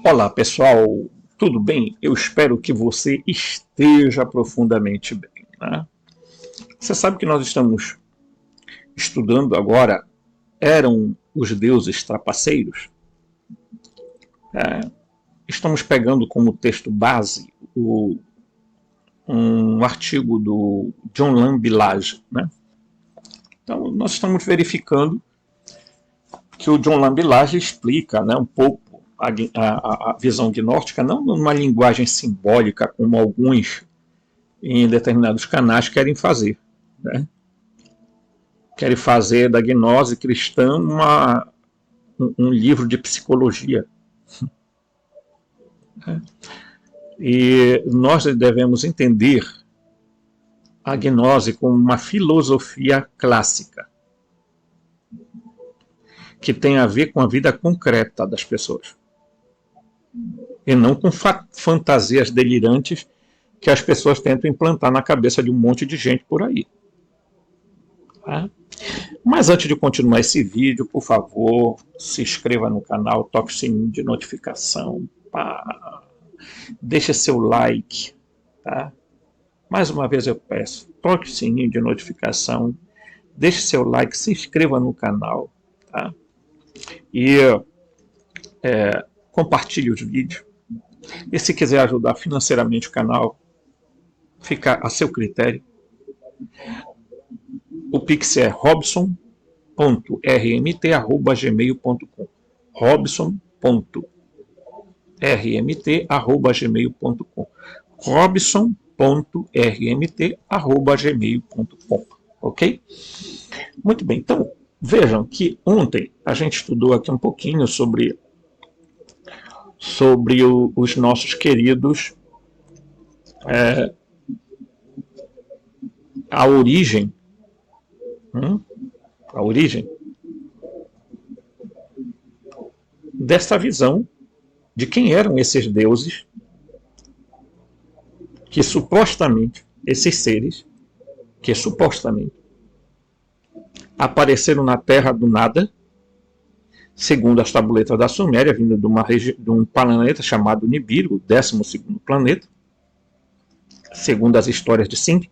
Olá pessoal, tudo bem? Eu espero que você esteja profundamente bem, né? Você sabe que nós estamos estudando agora, eram os deuses trapaceiros? Estamos pegando como texto base um artigo do John Lambilage, né? Então nós estamos verificando que o John Lambilage explica, né, um pouco a visão gnóstica, não numa linguagem simbólica como alguns em determinados canais querem fazer, né? Querem fazer da gnose cristã um livro de psicologia. E nós devemos entender a gnose como uma filosofia clássica, que tem a ver com a vida concreta das pessoas, e não com fantasias delirantes que as pessoas tentam implantar na cabeça de um monte de gente por aí. Tá? Mas antes de continuar esse vídeo, por favor, se inscreva no canal, toque o sininho de notificação, deixe seu like, tá? Mais uma vez eu peço, toque o sininho de notificação, deixe seu like, se inscreva no canal, tá? E compartilhe os vídeos. E se quiser ajudar financeiramente o canal, fica a seu critério. O Pix é robson.rmt@gmail.com, robson.rmt@gmail.com, robson.rmt@gmail.com, ok? Muito bem, então vejam que ontem a gente estudou aqui um pouquinho sobre os nossos queridos, a origem dessa visão de quem eram esses deuses que supostamente, esses seres que supostamente apareceram na Terra do nada, segundo as tabuletas da Suméria, vindo de um planeta chamado Nibiru, o 12º planeta, segundo as histórias de Sindh.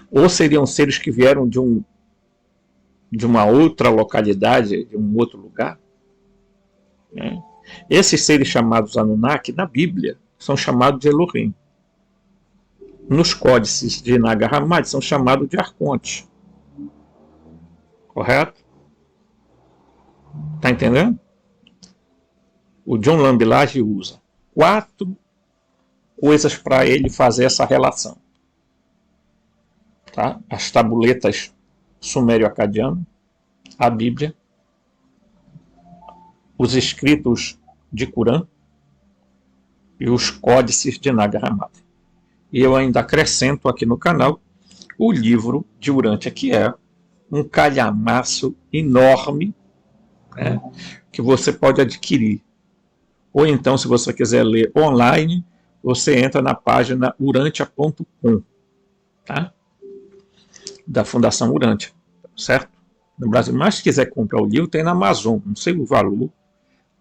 Ou seriam seres que vieram de uma outra localidade, de um outro lugar, né? Esses seres chamados Anunnaki, na Bíblia, são chamados de Elohim. Nos códices de Nag Hammadi são chamados de arcontes. Correto? Está entendendo? O John Lambilage usa 4 coisas para ele fazer essa relação. Tá? As tabuletas sumério-acadiano, a Bíblia, os escritos de Corã e os códices de Nag Hammadi. E eu ainda acrescento aqui no canal o livro de Urântia, que é um calhamaço enorme, né, que você pode adquirir. Ou então, se você quiser ler online, você entra na página urantia.com, tá? Da Fundação Urântia, certo? No Brasil. Mas se quiser comprar o livro, tem na Amazon, não sei o valor,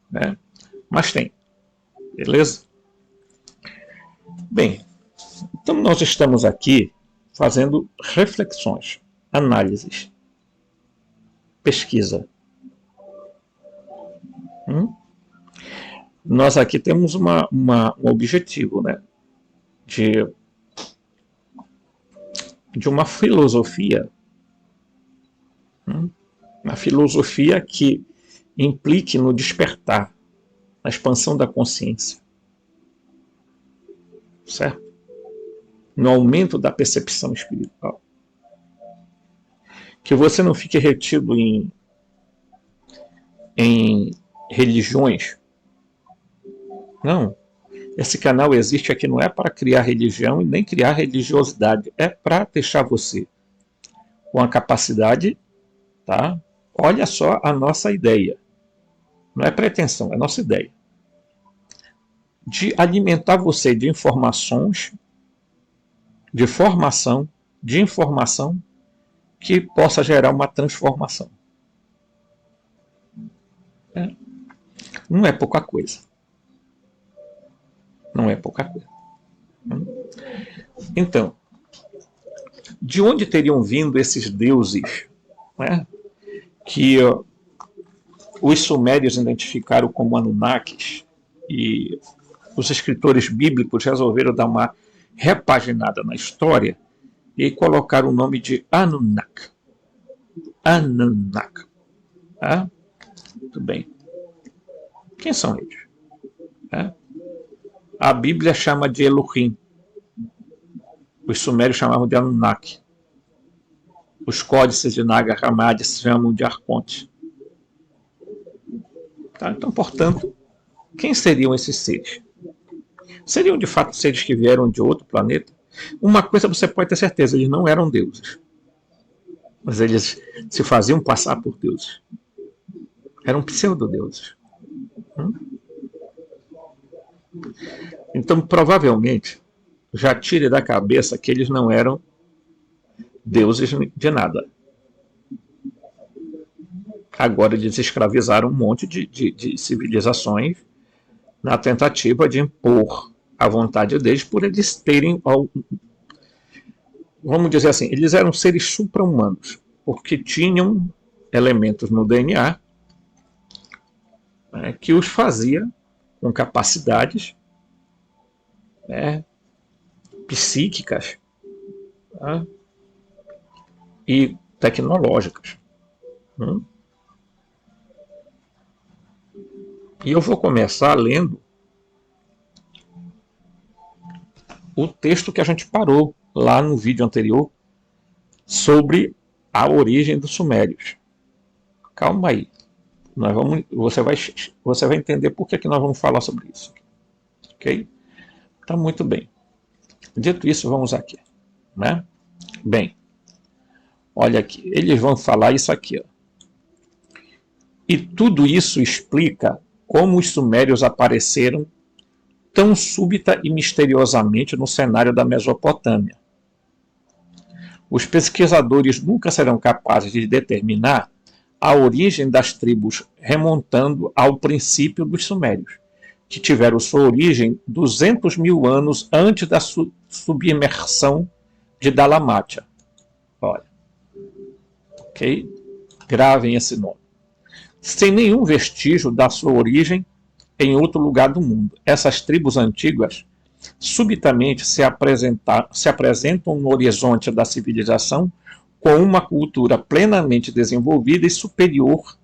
né? Mas tem, beleza? Bem, então nós estamos aqui fazendo reflexões, análises, pesquisa. Nós aqui temos um objetivo, né, de uma filosofia, uma filosofia que implique no despertar, na expansão da consciência, certo? No aumento da percepção espiritual. Que você não fique retido em religiões. Não. Esse canal existe aqui não é para criar religião e nem criar religiosidade. É para deixar você com a capacidade, tá? Olha só a nossa ideia. Não é pretensão, é nossa ideia. De alimentar você de informações, de formação, de informação que possa gerar uma transformação. Não é pouca coisa. Não é pouca coisa. Então, de onde teriam vindo esses deuses, né, que os sumérios identificaram como Anunnakis e os escritores bíblicos resolveram dar uma repaginada na história e colocaram o nome de Anunnaki. Anunnaki. Tá? Muito bem. Quem são eles? Tá? A Bíblia chama de Elohim. Os sumérios chamavam de Anunnaki. Os códices de Nag Hammadi se chamam de Arconte. Tá? Então, portanto, quem seriam esses seres? Seriam de fato seres que vieram de outro planeta? Uma coisa você pode ter certeza, eles não eram deuses. Mas eles se faziam passar por deuses. Eram pseudo-deuses. Então, provavelmente, já tire da cabeça que eles não eram deuses de nada. Agora eles escravizaram um monte de civilizações na tentativa de impor a vontade deles por eles terem, vamos dizer assim, eles eram seres supra-humanos, porque tinham elementos no DNA, né, que os fazia com capacidades, né, psíquicas, tá, e tecnológicas. E eu vou começar lendo o texto que a gente parou lá no vídeo anterior sobre a origem dos sumérios. Calma aí. Você vai entender por que nós vamos falar sobre isso. Ok? Tá muito bem. Dito isso, vamos aqui. Né? Bem, olha aqui. Eles vão falar isso aqui. Ó. E tudo isso explica como os sumérios apareceram tão súbita e misteriosamente no cenário da Mesopotâmia. Os pesquisadores nunca serão capazes de determinar a origem das tribos remontando ao princípio dos sumérios, que tiveram sua origem 200 mil anos antes da submersão de Dalmátia. Olha, ok? Gravem esse nome. Sem nenhum vestígio da sua origem em outro lugar do mundo. Essas tribos antigas subitamente se apresentam no horizonte da civilização com uma cultura plenamente desenvolvida e superior,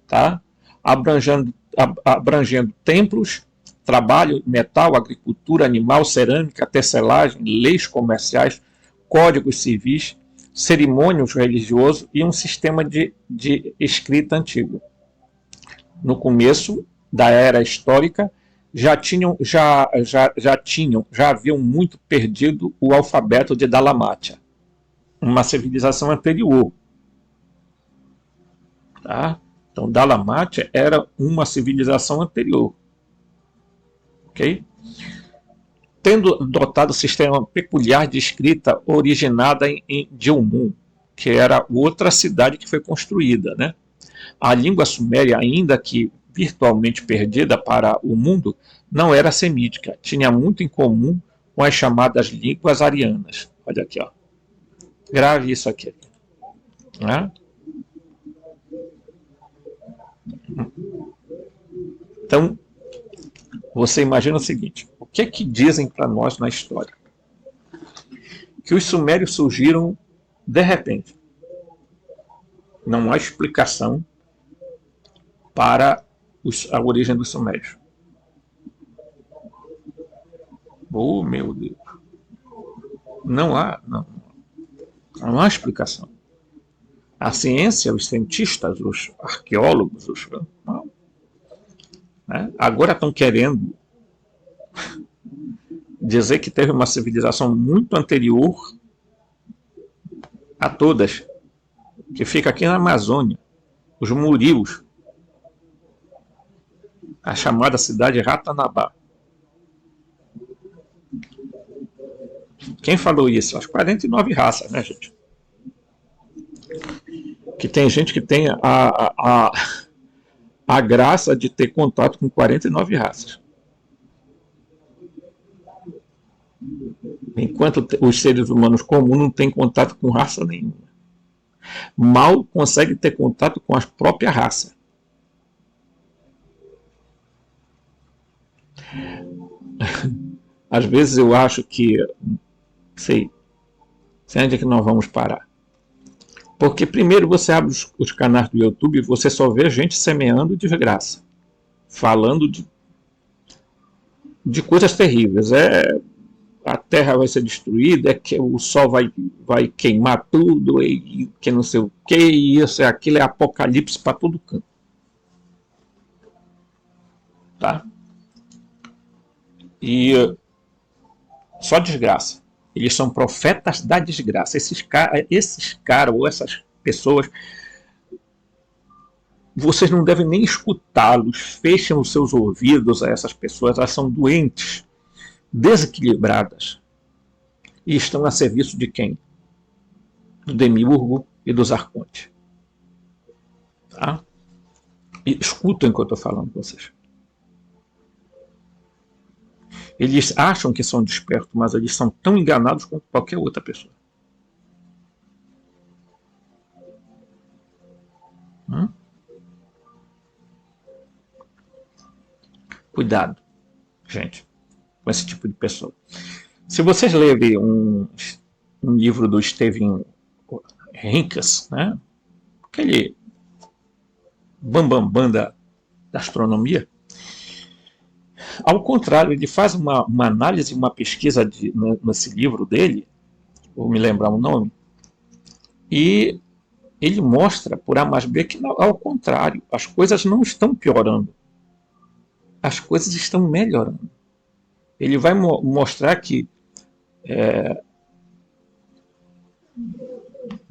tá? abrangendo templos, trabalho, metal, agricultura, animal, cerâmica, tecelagem, leis comerciais, códigos civis, cerimônios religiosos e um sistema de escrita antigo. No começo da era histórica, já haviam muito perdido o alfabeto de Dalmátia, uma civilização anterior. Tá? Então, Dalmátia era uma civilização anterior. Ok? Tendo dotado um sistema peculiar de escrita originada em Dilmun, que era outra cidade que foi construída, né? A língua suméria, ainda que virtualmente perdida para o mundo, não era semítica, tinha muito em comum com as chamadas línguas arianas. Olha aqui, ó. Grave isso aqui. Né? Então, você imagina o seguinte, o que é que dizem para nós na história? Que os sumérios surgiram de repente. Não há explicação para a origem dos sumérios. Oh, meu Deus. Não há explicação. A ciência, os cientistas, os arqueólogos, né, agora estão querendo dizer que teve uma civilização muito anterior a todas, que fica aqui na Amazônia, os Murios, a chamada cidade Ratanabá. Quem falou isso? As 49 raças, né, gente? Que tem gente que tem a graça de ter contato com 49 raças. Enquanto os seres humanos comuns não têm contato com raça nenhuma. Mal consegue ter contato com a própria raça. Às vezes eu acho que, sei onde é que nós vamos parar. Porque primeiro você abre os canais do YouTube e você só vê gente semeando desgraça. Falando de coisas terríveis. A terra vai ser destruída, que o sol vai queimar tudo, e que não sei o que, e isso e aquilo, é apocalipse para todo canto. Tá? E só desgraça. Eles são profetas da desgraça. Esses caras ou essas pessoas, vocês não devem nem escutá-los. Fechem os seus ouvidos a essas pessoas. Elas são doentes, desequilibradas, e estão a serviço de quem? Do Demiurgo e dos Arcontes. Tá? E escutem o que eu estou falando com vocês. Eles acham que são despertos, mas eles são tão enganados quanto qualquer outra pessoa. Cuidado, gente, com esse tipo de pessoa. Se vocês lerem um livro do Steven Rincas, né? Aquele bambambam da astronomia, ao contrário, ele faz uma análise, uma pesquisa nesse livro dele, vou me lembrar o nome, e ele mostra por A mais B que, ao contrário, as coisas não estão piorando, as coisas estão melhorando. Ele vai mostrar que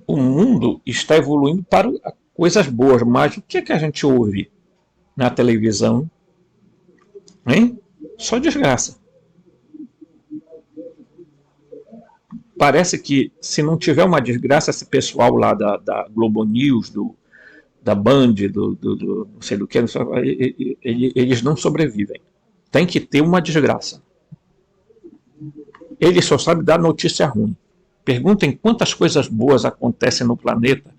o mundo está evoluindo para coisas boas, mas o que é que a gente ouve na televisão? Hein? Só desgraça. Parece que se não tiver uma desgraça, esse pessoal lá da Globo News, da Band, não sei do que, eles não sobrevivem. Tem que ter uma desgraça. Ele só sabe dar notícia ruim. Perguntem quantas coisas boas acontecem no planeta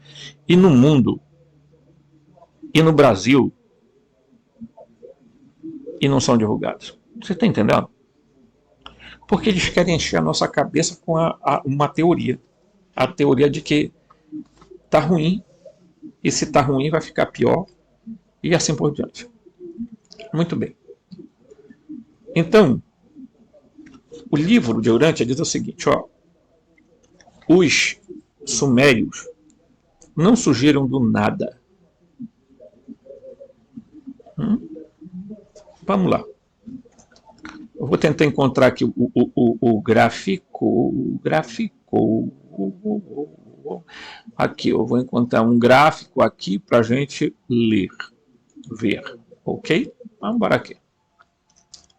e no mundo e no Brasil e não são divulgados. Você está entendendo? Porque eles querem encher a nossa cabeça com uma teoria. A teoria de que está ruim, e se está ruim vai ficar pior, e assim por diante. Muito bem. Então, o livro de Urântia diz o seguinte, ó, os sumérios não surgiram do nada. Vamos lá. Eu vou tentar encontrar aqui o gráfico. Aqui, eu vou encontrar um gráfico aqui para a gente ver. Ok? Vamos embora aqui.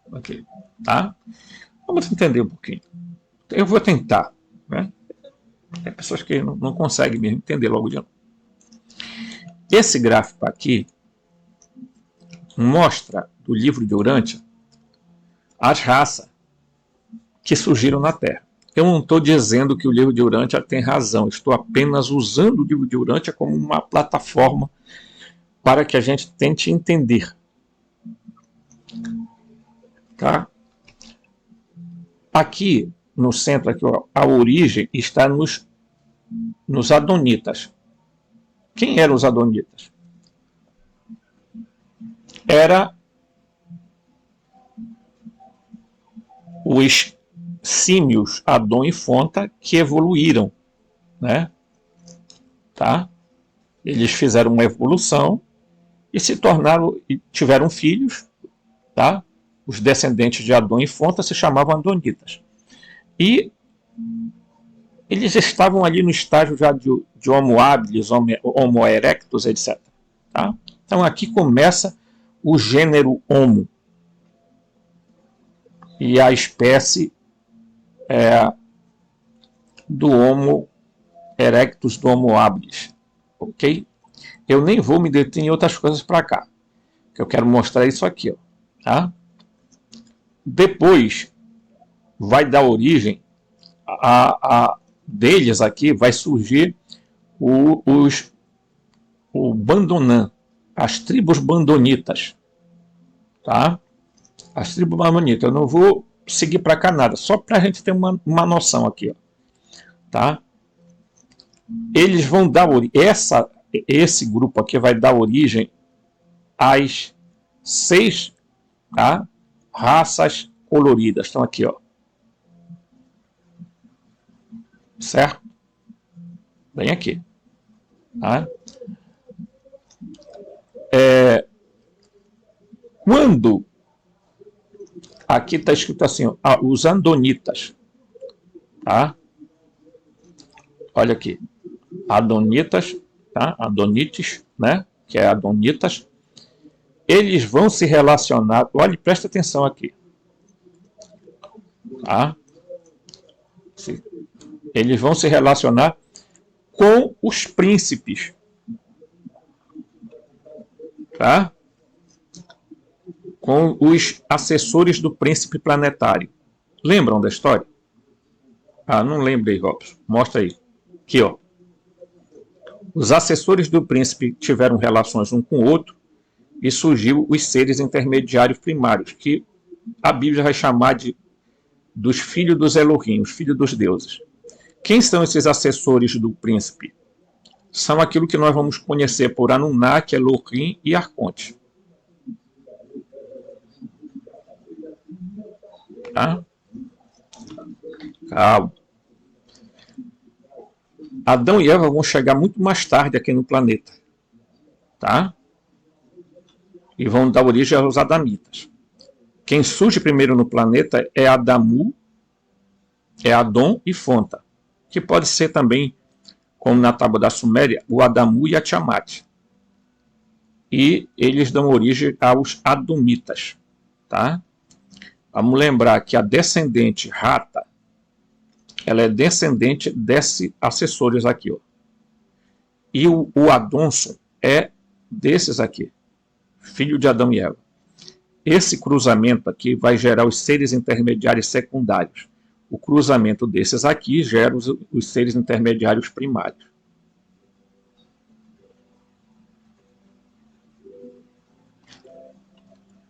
Ok. Tá? Vamos entender um pouquinho. Eu vou tentar. Né? Tem pessoas que não conseguem mesmo entender logo de novo. Esse gráfico aqui mostra do livro de Urântia as raças que surgiram na Terra. Eu não estou dizendo que o livro de Urântia tem razão, estou apenas usando o livro de Urântia como uma plataforma para que a gente tente entender. Tá? Aqui no centro, aqui, ó, a origem está nos Adonitas. Quem eram os Adonitas? Era os símios Adão e Fonta que evoluíram, né? Tá? Eles fizeram uma evolução e se tornaram, e tiveram filhos, tá? Os descendentes de Adão e Fonta se chamavam Adonitas. E eles estavam ali no estágio já de Homo habilis, Homo erectus, etc. Tá? Então aqui começa o gênero Homo e a espécie do Homo erectus, do Homo habilis. Ok? Eu nem vou me deter em outras coisas para cá. Que eu quero mostrar isso aqui, ó, tá? Depois vai dar origem deles aqui, vai surgir o Bandonan, as tribos bandonitas, tá? As tribos bandonitas. Eu não vou seguir para cá nada, só para a gente ter uma noção aqui, ó, tá? Eles vão dar esse grupo aqui vai dar origem às 6, tá, raças coloridas. Estão aqui, ó, certo? Bem aqui, tá? Quando aqui está escrito assim, ó, os Andonitas, tá? Olha aqui, Adonitas, tá? Adonites, né? Que é Adonitas. Eles vão se relacionar. Olha, presta atenção aqui, tá? Eles vão se relacionar com os príncipes, tá? Com os assessores do príncipe planetário. Lembram da história? Ah, não lembrei, Robson. Mostra aí. Aqui, ó. Os assessores do príncipe tiveram relações um com o outro e surgiu os seres intermediários primários, que a Bíblia vai chamar dos filhos dos Elohim, os filhos dos deuses. Quem são esses assessores do príncipe? São aquilo que nós vamos conhecer por Anunnaki, Elohim e Arconte. Tá? Calma. Adão e Eva vão chegar muito mais tarde aqui no planeta, tá? E vão dar origem aos adamitas. Quem surge primeiro no planeta é Adamu, é Adon e Fonta, que pode ser também, como na tábua da Suméria, o Adamu e a Tiamat. E eles dão origem aos Adomitas, tá? Vamos lembrar que a descendente Rata, ela é descendente desses assessores aqui, ó. E o Adonson é desses aqui, filho de Adão e Eva. Esse cruzamento aqui vai gerar os seres intermediários secundários. O cruzamento desses aqui gera os seres intermediários primários.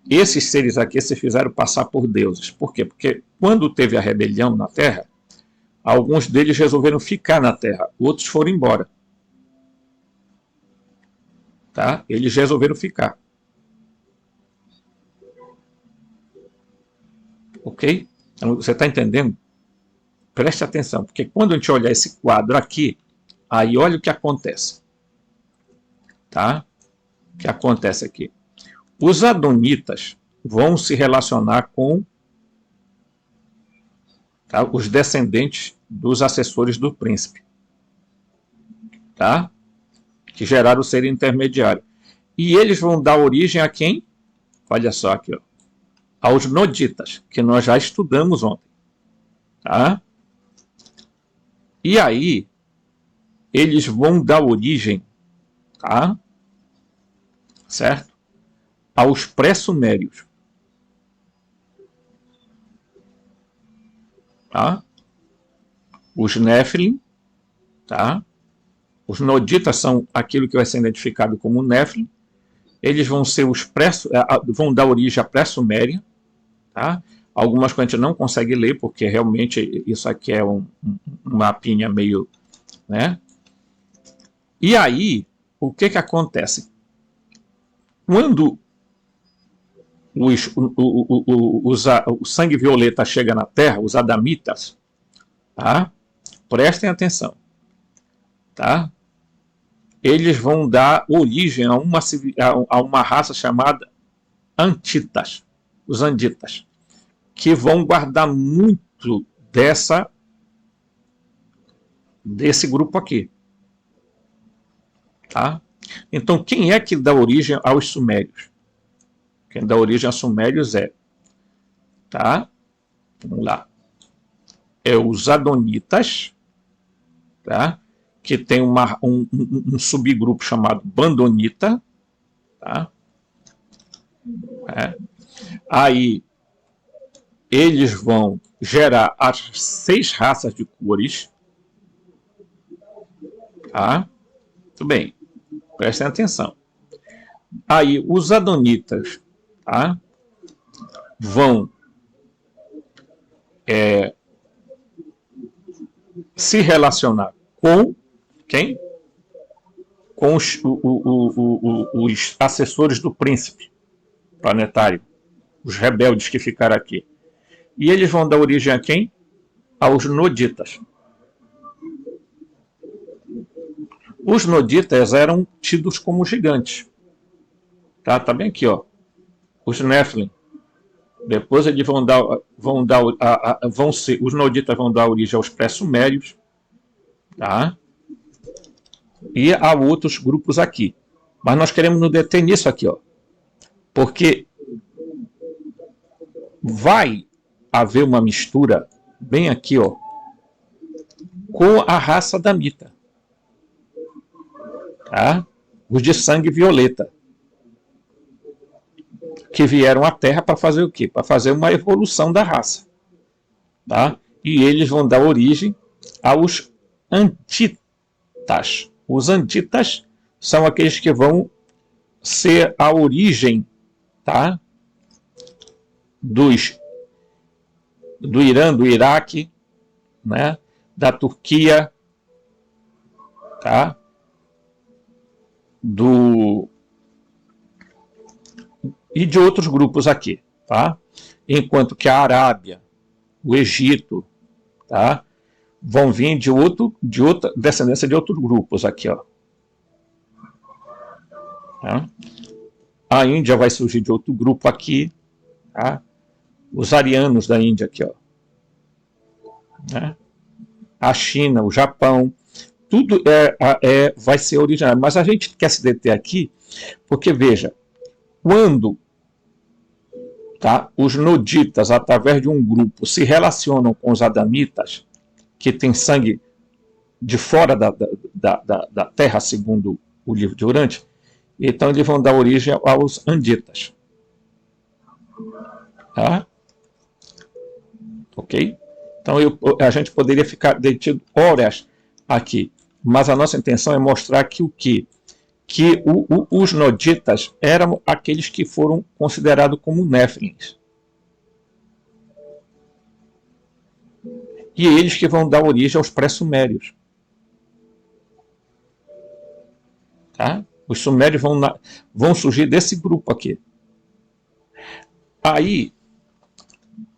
Esses seres aqui se fizeram passar por deuses. Por quê? Porque quando teve a rebelião na Terra, alguns deles resolveram ficar na Terra, outros foram embora. Tá? Eles resolveram ficar. Ok? Então, você está entendendo? Preste atenção, porque quando a gente olhar esse quadro aqui, aí olha o que acontece. Tá? O que acontece aqui? Os Adonitas vão se relacionar com, tá, os descendentes dos assessores do príncipe, tá? Que geraram o ser intermediário. E eles vão dar origem a quem? Olha só aqui, ó, aos Noditas, que nós já estudamos ontem. Tá? E aí, eles vão dar origem, tá? Certo? Aos pré-sumérios. Tá? Os Néfilim, tá? Os Noditas são aquilo que vai ser identificado como Néfilim. Eles vão ser vão dar origem à pré-suméria, tá? Algumas coisas a gente não consegue ler, porque realmente isso aqui é um mapinha meio, né? E aí, o que acontece? Quando o sangue violeta chega na Terra, os adamitas, tá? Prestem atenção, tá? Eles vão dar origem a uma raça chamada Antitas, os Anditas, que vão guardar muito desse grupo aqui, tá? Então, quem é que dá origem aos sumérios? Quem dá origem aos sumérios tá? Vamos lá. É os Adonitas, tá? Que tem um subgrupo chamado Bandonita, tá? né? Aí eles vão gerar as 6 raças de cores. Tá? Tudo bem, prestem atenção. Aí os adonitas, tá? Vão se relacionar com quem? Com os assessores do príncipe planetário, os rebeldes que ficaram aqui. E eles vão dar origem a quem? Aos noditas. Os noditas eram tidos como gigantes. Tá bem aqui, ó. Os Nephilim. Depois eles os noditas vão dar origem aos pré-sumérios, tá? E a outros grupos aqui. Mas nós queremos nos deter nisso aqui, ó. Porque vai haver uma mistura bem aqui, ó, com a raça damita. Tá? Os de sangue violeta. Que vieram à Terra para fazer o quê? Para fazer uma evolução da raça. Tá? E eles vão dar origem aos antitas. Os antitas são aqueles que vão ser a origem, tá? do Irã, do Iraque, né? Da Turquia, tá? E de outros grupos aqui, tá? Enquanto que a Arábia, o Egito, tá? Vão vir de outra descendência de outros grupos aqui, ó. Tá? A Índia vai surgir de outro grupo aqui, tá? Os arianos da Índia aqui, ó. Né? A China, o Japão, tudo vai ser originário. Mas a gente quer se deter aqui, porque veja, quando, tá, os noditas, através de um grupo, se relacionam com os adamitas, que tem sangue de fora da terra, segundo o livro de Urante, então eles vão dar origem aos anditas. Tá? Ok? Então a gente poderia ficar detido horas aqui, mas a nossa intenção é mostrar que os noditas eram aqueles que foram considerados como Néfilins. E eles que vão dar origem aos pré-sumérios. Tá? Os sumérios vão surgir desse grupo aqui. Aí,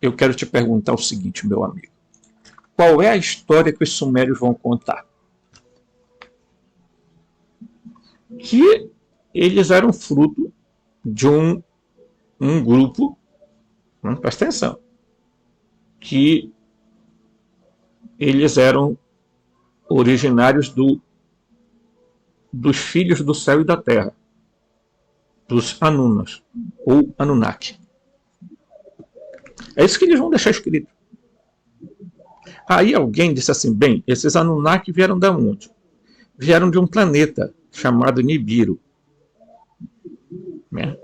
eu quero te perguntar o seguinte, meu amigo. Qual é a história que os sumérios vão contar? Que eles eram fruto de um grupo, presta atenção, que eles eram originários dos filhos do céu e da terra, dos Anunas, ou Anunnaki. É isso que eles vão deixar escrito. Aí alguém disse assim, bem, esses Anunnaki vieram de onde? Vieram de um planeta chamado Nibiru. Né?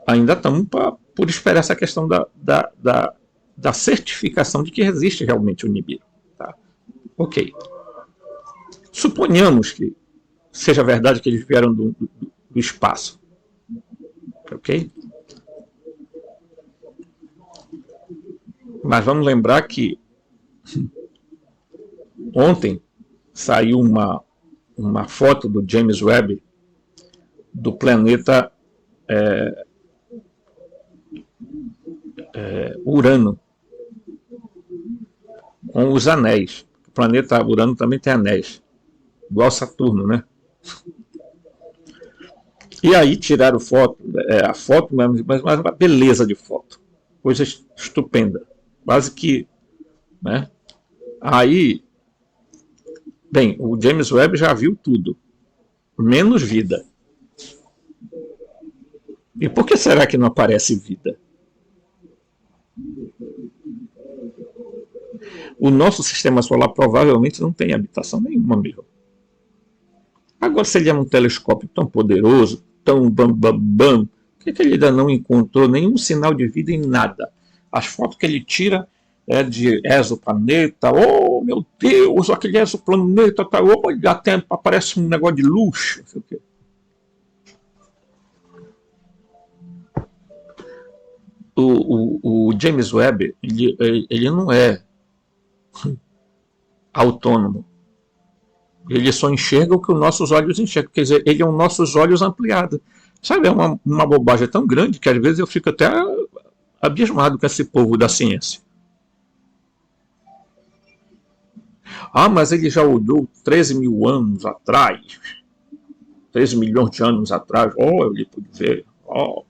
Ainda estamos por esperar essa questão da certificação de que existe realmente o Nibiru. Tá? Ok. Suponhamos que seja verdade que eles vieram do espaço. Ok? Mas vamos lembrar que ontem saiu uma foto do James Webb do planeta Urano com os anéis. O planeta Urano também tem anéis, igual Saturno, né? E aí tiraram a foto, mas uma beleza de foto, coisa estupenda, quase que, né? Aí, bem, o James Webb já viu tudo, menos vida. E por que será que não aparece vida? O nosso sistema solar provavelmente não tem habitação nenhuma mesmo. Agora, se ele é um telescópio tão poderoso, tão bam, bam, bam. Por que ele ainda não encontrou nenhum sinal de vida em nada? As fotos que ele tira é de exoplaneta. Oh, meu Deus, aquele exoplaneta tá, olha, até aparece um negócio de luz. Não sei o quê. O James Webb, ele não é autônomo. Ele só enxerga o que os nossos olhos enxergam. Quer dizer, ele é os nossos olhos ampliados. Sabe, é uma bobagem tão grande que às vezes eu fico até abismado com esse povo da ciência. Ah, mas ele já olhou 13 mil anos atrás. 13 milhões de anos atrás. Oh, ele pode ver. Oh,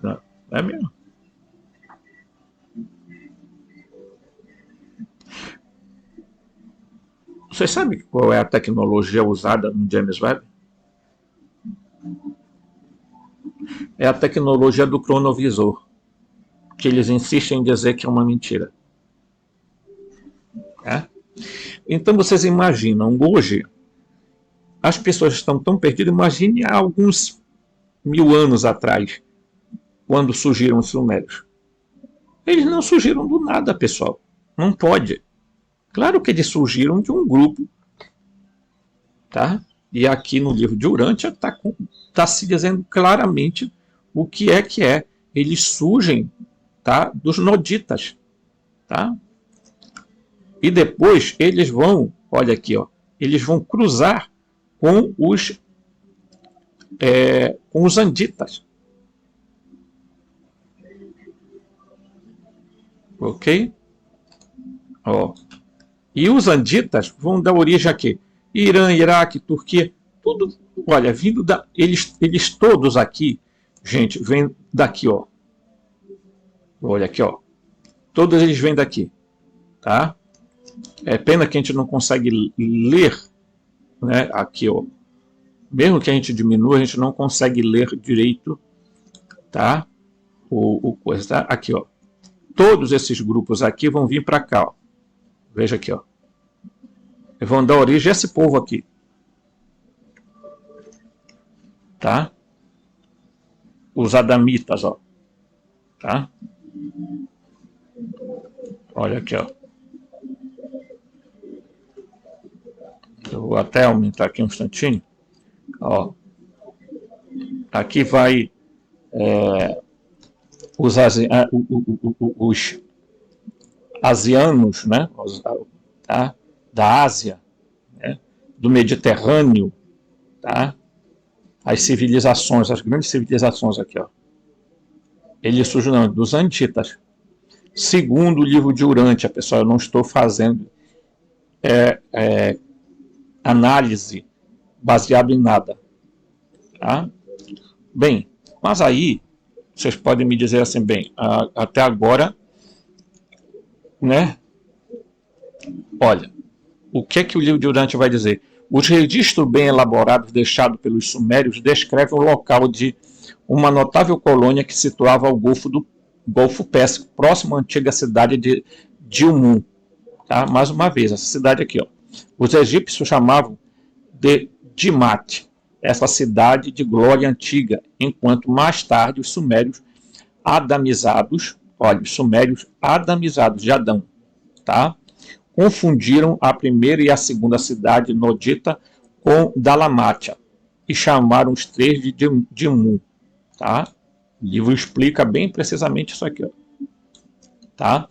não é mesmo? Você sabe qual é a tecnologia usada no James Webb? É a tecnologia do cronovisor, que eles insistem em dizer que é uma mentira. É? Então vocês imaginam, hoje, as pessoas estão tão perdidas, imagine há alguns 1000 anos atrás, quando surgiram os sumérios. Eles não surgiram do nada, pessoal. Não pode. Claro que eles surgiram de um grupo, tá? E aqui no livro de Urântia está se dizendo claramente o que é que é. Eles surgem, tá, dos noditas, tá? E depois eles vão, olha aqui, ó, eles vão cruzar com os anditas. Ok? Ó. E os anditas vão dar origem a quê? Irã, Iraque, Turquia, tudo, olha, vindo da... Eles todos aqui, gente, vêm daqui, ó. Olha aqui, ó. Todos eles vêm daqui, tá? É pena que a gente não consegue ler, né, aqui, ó. Mesmo que a gente diminua, a gente não consegue ler direito, tá? O coisa, tá? Aqui, ó. Todos esses grupos aqui vão vir para cá, ó. Veja aqui, ó. Vão dar origem a esse povo aqui. Tá? Os adamitas, ó. Tá? Olha aqui, ó. Eu vou até aumentar aqui um instantinho. Ó. Aqui vai os asianos, né? Tá? Da Ásia, né? Do Mediterrâneo, tá? As civilizações, as grandes civilizações aqui, ó. Eles surgem dos antitas. Segundo o livro de Urântia, pessoal, eu não estou fazendo análise baseado em nada, tá? Bem, mas aí vocês podem me dizer assim, bem, até agora, né? Olha, o que é que o livro de Urântia vai dizer? Os registros bem elaborados deixados pelos sumérios descrevem o local de uma notável colônia que situava ao Golfo Pérsico, próximo à antiga cidade de Dilmun. Tá? Mais uma vez, essa cidade aqui. Ó. Os egípcios chamavam de Dimat, essa cidade de glória antiga, enquanto mais tarde os sumérios adamizados, olha, os sumérios adamizados de Adão, tá? Confundiram a primeira e a segunda cidade nodita com Dalmatia e chamaram os três de Dilmun, tá? O livro explica bem precisamente isso aqui, ó. Tá?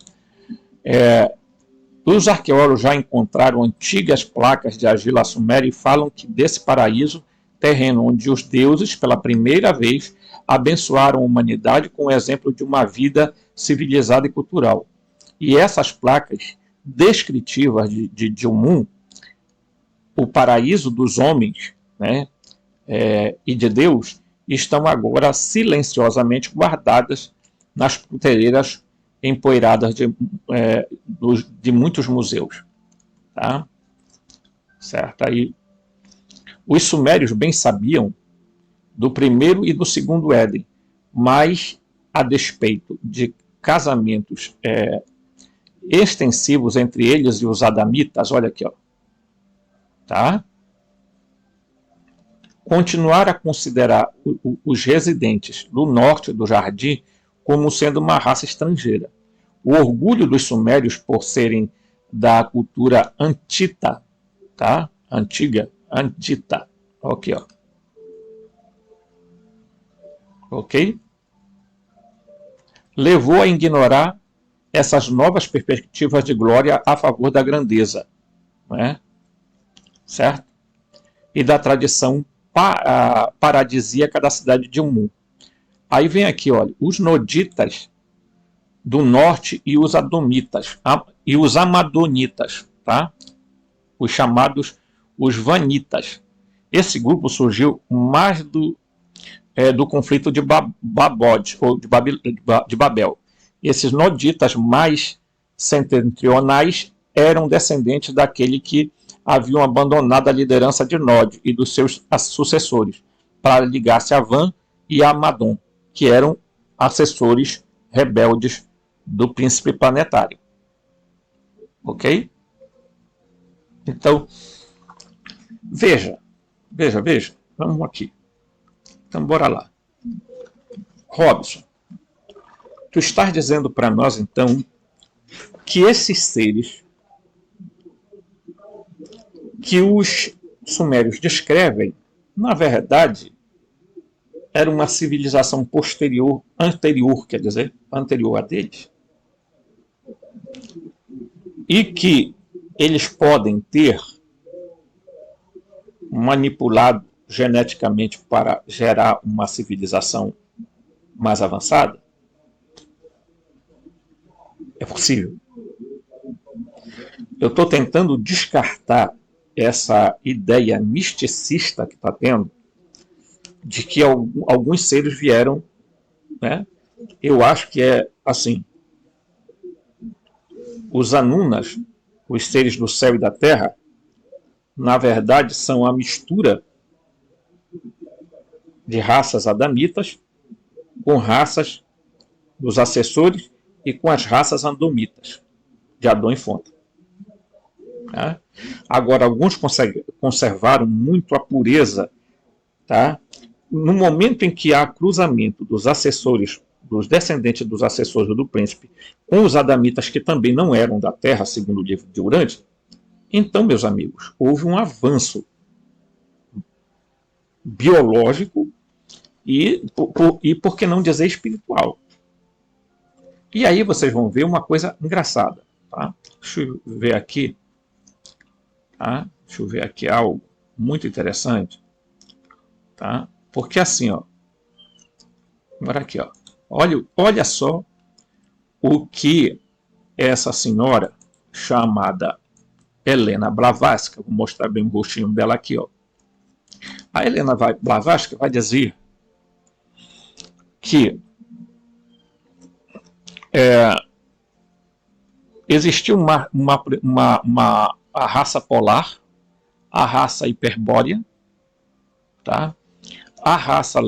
Os arqueólogos já encontraram antigas placas de argila suméria e falam que desse paraíso terreno onde os deuses, pela primeira vez, abençoaram a humanidade com o exemplo de uma vida civilizada e cultural. E essas placas descritivas de Dilmun, o paraíso dos homens, né, e de Deus, estão agora silenciosamente guardadas nas prateleiras empoeiradas de muitos museus. Tá? Certo? Aí, os sumérios bem sabiam do primeiro e do segundo Éden, mas, a despeito de casamentos extensivos entre eles e os adamitas, olha aqui, ó, tá? continuaram a considerar os residentes do norte do jardim como sendo uma raça estrangeira. O orgulho dos sumérios por serem da cultura antita, tá? Antiga, antita. Aqui, ó. Ok? Levou a ignorar essas novas perspectivas de glória a favor da grandeza, né? Certo? E da tradição paradisíaca da cidade de Umum. Aí vem aqui, olha, os noditas do norte e os adomitas e os amadonitas, tá? Os chamados os vanitas. Esse grupo surgiu mais do conflito de Babod, ou de Babel. Esses noditas mais setentrionais eram descendentes daquele que haviam abandonado a liderança de Nod e dos seus sucessores para ligar-se a Van e a Amadon, que eram assessores rebeldes do príncipe planetário. Ok? Então, veja. Vamos aqui. Então, bora lá. Robson, tu estás dizendo para nós, então, que esses seres que os sumérios descrevem, na verdade, era uma civilização anterior, quer dizer, anterior a deles, e que eles podem ter manipulado geneticamente para gerar uma civilização mais avançada? É possível. Eu estou tentando descartar essa ideia misticista que está tendo de que alguns seres vieram, né? Eu acho que é assim. Os Anunas, os seres do céu e da terra, na verdade são a mistura de raças adamitas com raças dos assessores e com as raças andomitas, de Adão e Fonta. Tá? Agora, alguns conservaram muito a pureza. Tá? No momento em que há cruzamento dos assessores, dos descendentes dos assessores do príncipe, com os adamitas que também não eram da terra, segundo o livro de Urântia, então, meus amigos, houve um avanço biológico e por que não dizer espiritual. E aí vocês vão ver uma coisa engraçada. Tá? Deixa eu ver aqui. Tá? Deixa eu ver aqui algo muito interessante. Tá? Porque assim, ó. Agora aqui, ó. Olha só o que essa senhora chamada Helena Blavatsky, vou mostrar bem o rostinho dela aqui, ó. A Helena Blavatsky vai dizer que existiu a raça polar, a raça hiperbórea, tá? A raça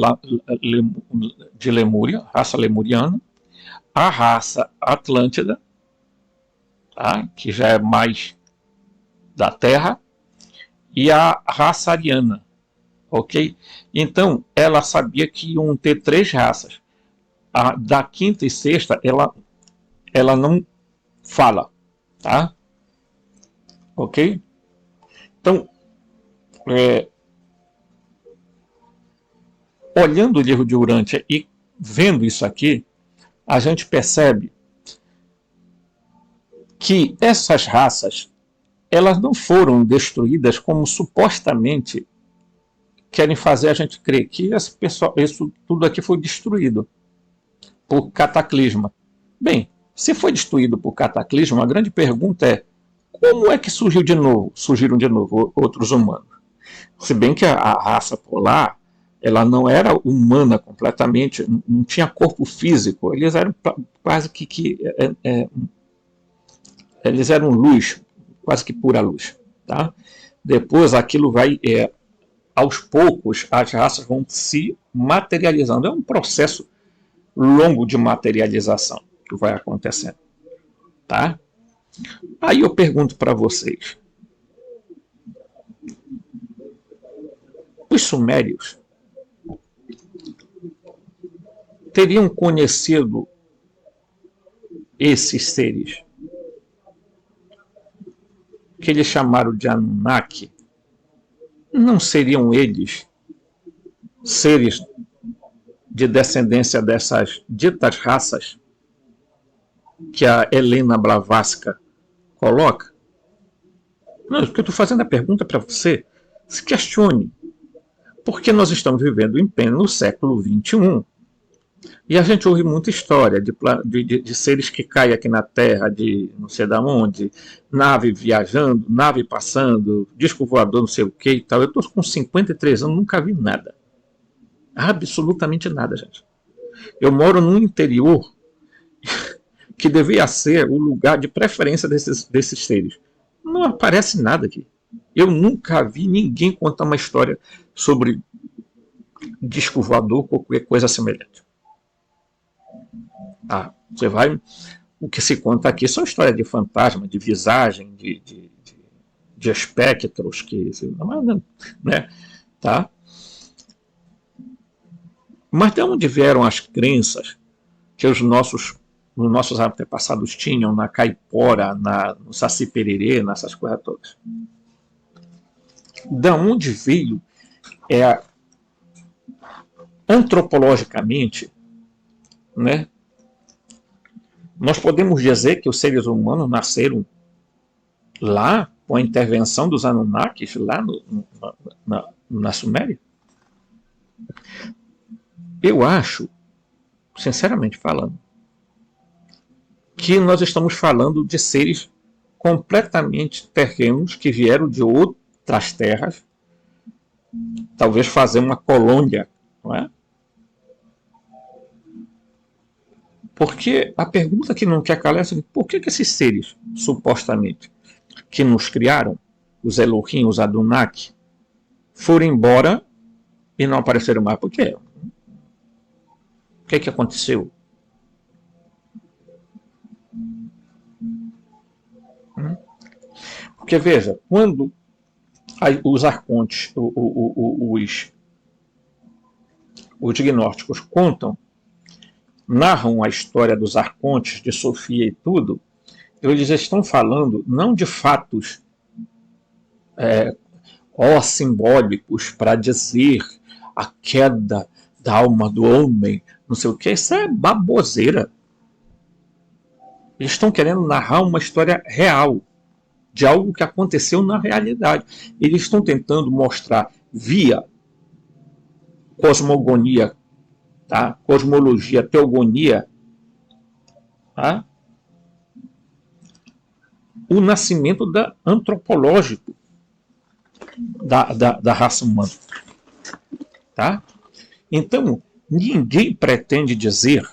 de Lemúria, raça lemuriana, a raça Atlântida, tá? Que já é mais da Terra, e a raça ariana, ok? Então, ela sabia que iam ter 3 raças. Da quinta e sexta, ela não fala, tá? Ok? Então, olhando o livro de Urântia e vendo isso aqui, a gente percebe que essas raças, elas não foram destruídas como supostamente querem fazer a gente crer, que isso tudo aqui foi destruído por cataclisma. Bem, se foi destruído por cataclisma, a grande pergunta é: como é que surgiram de novo outros humanos? Se bem que a raça polar, ela não era humana completamente, não tinha corpo físico, eles eram quase que eles eram luz, quase que pura luz. Tá? Depois aquilo vai, aos poucos, as raças vão se materializando. É um processo longo de materialização que vai acontecendo. Tá? Aí eu pergunto para vocês: os sumérios teriam conhecido esses seres que eles chamaram de Anunnaki? Não seriam eles seres de descendência dessas ditas raças que a Helena Blavatsky coloca? Não, porque eu estou fazendo a pergunta para você. Se questione. Porque nós estamos vivendo em pleno século XXI. E a gente ouve muita história de seres que caem aqui na Terra, de não sei de onde, nave viajando, nave passando, disco voador, não sei o que e tal. Eu estou com 53 anos, nunca vi nada. Absolutamente nada, gente. Eu moro num interior que devia ser o lugar de preferência desses seres. Não aparece nada aqui. Eu nunca vi ninguém contar uma história sobre disco voador ou qualquer coisa semelhante. Você vai... O que se conta aqui são histórias de fantasma, de visagem, de espectros, né? Tá? Mas de onde vieram as crenças que os nossos antepassados tinham na caipora, no saci pererê, nessas coisas todas? Da onde veio antropologicamente, né? Nós podemos dizer que os seres humanos nasceram lá com a intervenção dos Anunnakis lá na Suméria? Eu acho, sinceramente falando, que nós estamos falando de seres completamente terrenos que vieram de outras terras, talvez fazer uma colônia, não é? Porque a pergunta que não quer calar é assim, por que esses seres, supostamente, que nos criaram, os Elohim, os Anunnaki, foram embora e não apareceram mais? Por quê? O que aconteceu? Porque, veja, quando os arcontes, os gnósticos narram a história dos arcontes, de Sofia e tudo, eles estão falando não de fatos simbólicos para dizer a queda da alma do homem, não sei o que, isso é baboseira. Eles estão querendo narrar uma história real, de algo que aconteceu na realidade. Eles estão tentando mostrar via cosmogonia, tá? Cosmologia, teogonia, tá? O nascimento antropológico da raça humana. Tá? Então, ninguém pretende dizer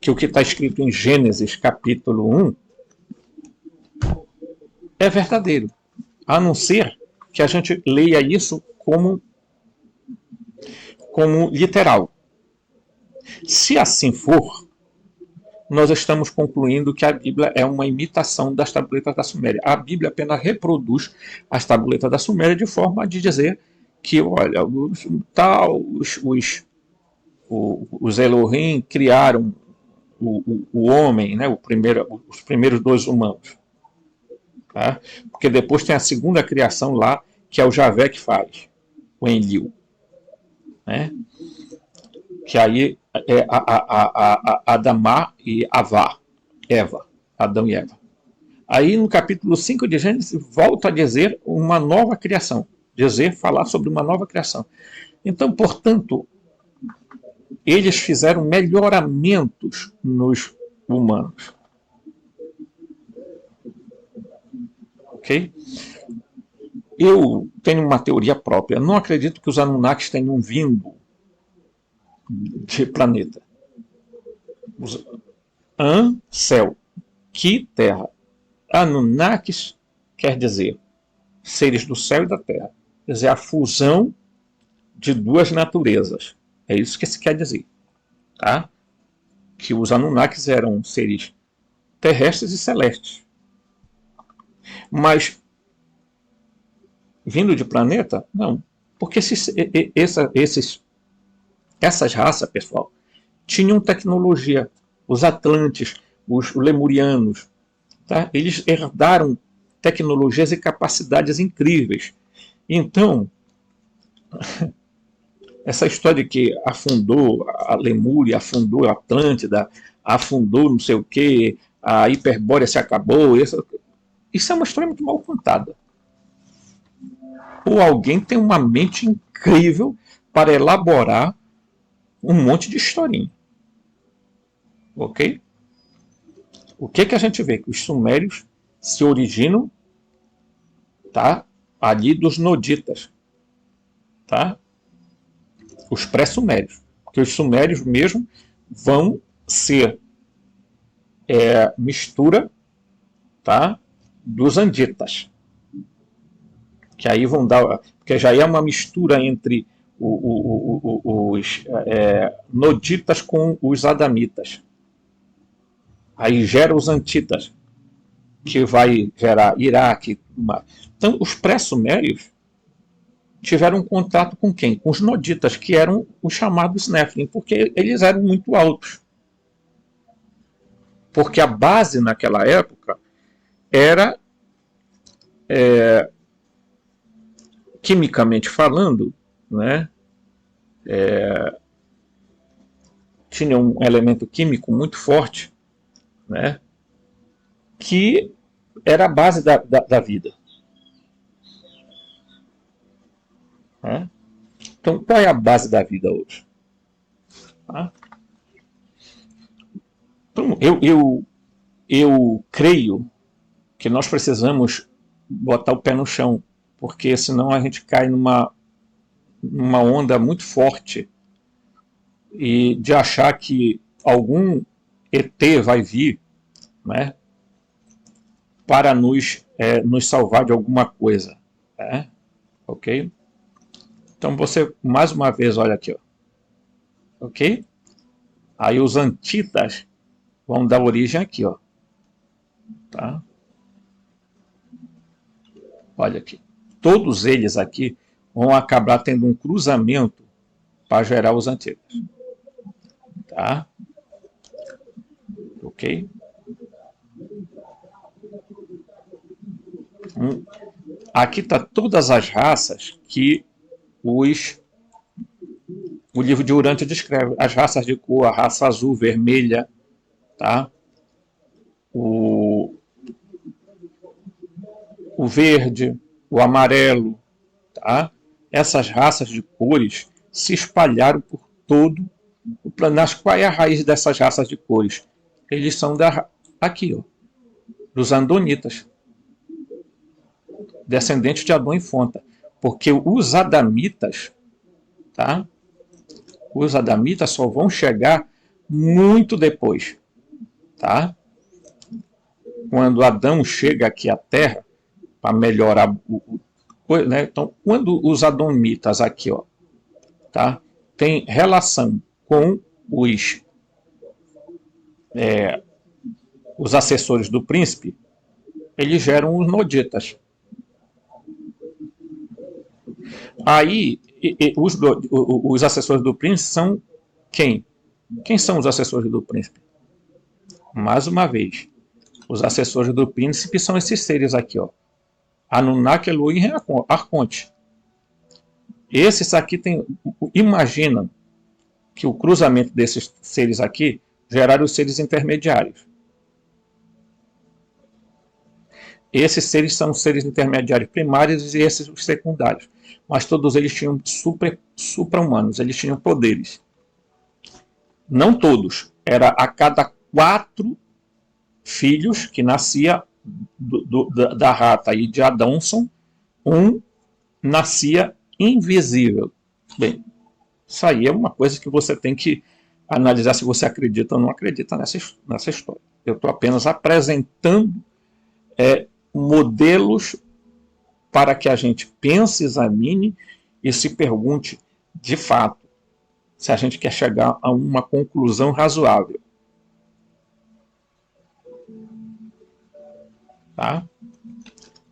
que o que está escrito em Gênesis capítulo 1 é verdadeiro, a não ser que a gente leia isso como literal. Se assim for, nós estamos concluindo que a Bíblia é uma imitação das tabuletas da Suméria. A Bíblia apenas reproduz as tabuletas da Suméria de forma de dizer que, olha, os Elohim criaram o homem, né, os primeiros dois humanos. Tá? Porque depois tem a segunda criação lá, que é o Javé que faz, o Enlil. Né? Que aí é Adamá e Avá, Eva, Adão e Eva. Aí no capítulo 5 de Gênesis volta a dizer uma nova criação, falar sobre uma nova criação. Então, portanto, eles fizeram melhoramentos nos humanos. Ok? Eu tenho uma teoria própria. Não acredito que os Anunnakis tenham vindo de planeta. Céu. Que terra. Anunnakis quer dizer seres do céu e da terra. Quer dizer, a fusão de duas naturezas. É isso que se quer dizer. Tá? Que os Anunnakis eram seres terrestres e celestes. Mas, vindo de planeta, não. Porque essas raças, pessoal, tinham tecnologia. Os Atlantes, os Lemurianos, tá? Eles herdaram tecnologias e capacidades incríveis. Então, essa história de que afundou a Lemúria, afundou a Atlântida, afundou não sei o que, a Hiperbórea se acabou, isso é uma história muito mal contada. Ou alguém tem uma mente incrível para elaborar um monte de historinha. Ok? O que a gente vê? Que os sumérios se originam, tá, ali dos noditas. Tá? Os pré-sumérios. Porque os sumérios mesmo vão ser mistura, tá, dos anditas. Que aí vão dar. Porque já é uma mistura entre os noditas com os adamitas. Aí gera os antitas, que vai gerar Iraque. Então, os pré-sumérios tiveram contato com quem? Com os noditas, que eram os chamados Nephilim, porque eles eram muito altos. Porque a base naquela época era, quimicamente falando, né, tinha um elemento químico muito forte, né, que era a base da vida. Né? Então, qual é a base da vida hoje? Tá? Então, eu creio que nós precisamos botar o pé no chão, porque senão a gente cai numa onda muito forte e de achar que algum ET vai vir, né, para nos salvar de alguma coisa. Né? Ok? Então você, mais uma vez, olha aqui. Ó. Ok? Aí os antitas vão dar origem aqui. Ó. Tá? Olha aqui. Todos eles aqui vão acabar tendo um cruzamento para gerar os antitas. Tá? Ok? Aqui está todas as raças que o livro de Urântia descreve. As raças de cor, a raça azul, vermelha, tá? o verde, o amarelo. Tá? Essas raças de cores se espalharam por todo o planeta. Qual é a raiz dessas raças de cores? Eles são aqui, ó, dos andonitas, descendentes de Adão e Fonta. Porque os adamitas, tá? Os adamitas só vão chegar muito depois. Tá? Quando Adão chega aqui à Terra, para melhorar né? Então, quando os adonitas aqui, ó, tá? Tem relação com os assessores do príncipe, eles geram os noditas. Aí, os assessores do príncipe são quem? Quem são os assessores do príncipe? Mais uma vez, os assessores do príncipe são esses seres aqui, ó. Anunnaki, Elohim e Arconte. Esses aqui tem. Imagina que o cruzamento desses seres aqui geraram os seres intermediários. Esses seres são os seres intermediários primários e esses os secundários. Mas todos eles tinham supra-humanos, eles tinham poderes. Não todos. Era a cada 4 filhos que nascia da rata e de Adamson, um nascia invisível. Bem, isso aí é uma coisa que você tem que analisar se você acredita ou não acredita nessa história. Eu estou apenas apresentando modelos para que a gente pense, examine e se pergunte de fato se a gente quer chegar a uma conclusão razoável. Tá?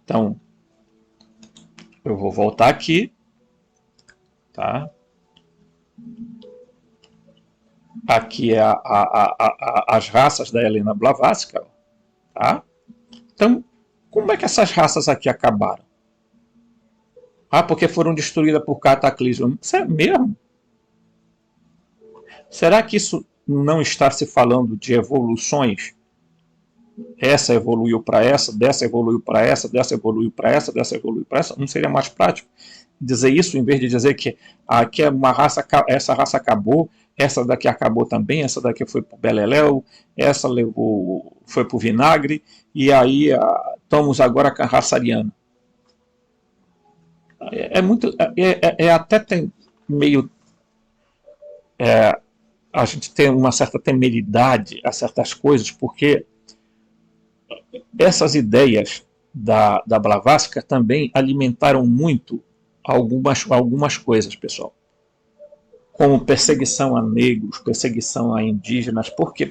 Então, eu vou voltar aqui tá? Aqui é as raças da Helena Blavatsky, tá? Então, como é que essas raças aqui acabaram? Ah, porque foram destruídas por cataclismo. Isso é mesmo? Será que isso não está se falando de evoluções? Essa evoluiu para essa, dessa evoluiu para essa, dessa evoluiu para essa, dessa evoluiu para essa. Não seria mais prático dizer isso, em vez de dizer que aqui é uma raça, essa raça acabou, essa daqui acabou também, essa daqui foi para o beleléu, essa foi para o vinagre, e aí estamos agora com a raça ariana. Até tem meio... a gente tem uma certa temeridade a certas coisas, porque essas ideias da Blavatsky também alimentaram muito algumas coisas, pessoal. Como perseguição a negros, perseguição a indígenas. Por quê?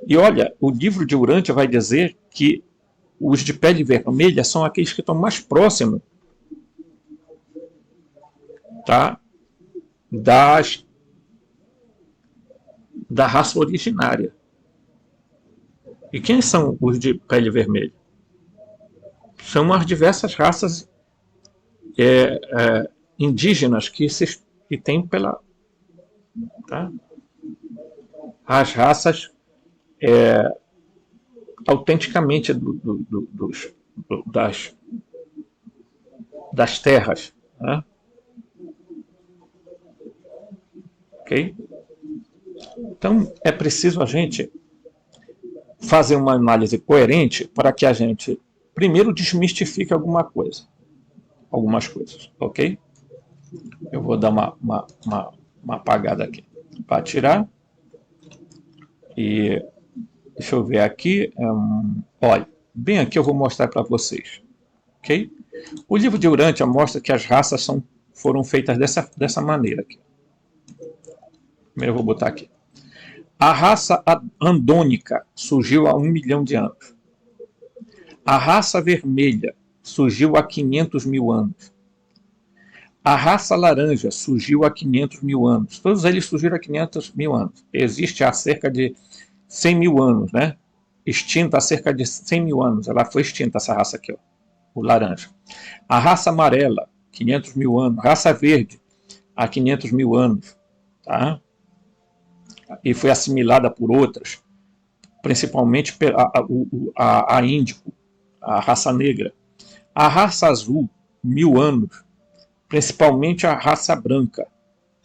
E olha, o livro de Urântia vai dizer que os de pele vermelha são aqueles que estão mais próximos, tá, da raça originária. E quem são os de pele vermelha? São as diversas raças indígenas que tem pela... Tá? As raças autenticamente das terras. Né? Ok? Então, é preciso a gente fazer uma análise coerente para que a gente, primeiro, desmistifique algumas coisas, ok? Eu vou dar uma apagada aqui para tirar. E deixa eu ver aqui. Olha, bem aqui eu vou mostrar para vocês, ok? O livro de Urântia mostra que as raças foram feitas dessa maneira aqui. Primeiro eu vou botar aqui. A raça andônica surgiu há 1 milhão de anos. A raça vermelha surgiu há 500 mil anos. A raça laranja surgiu há 500 mil anos. Todos eles surgiram há 500 mil anos. Existe há cerca de 100 mil anos, né? Extinta há cerca de 100 mil anos. Ela foi extinta, essa raça aqui, ó, o laranja. A raça amarela, 500 mil anos. Raça verde, há 500 mil anos. Tá? E foi assimilada por outras, principalmente a índico, a raça negra. A raça azul, 1000 anos, principalmente a raça branca,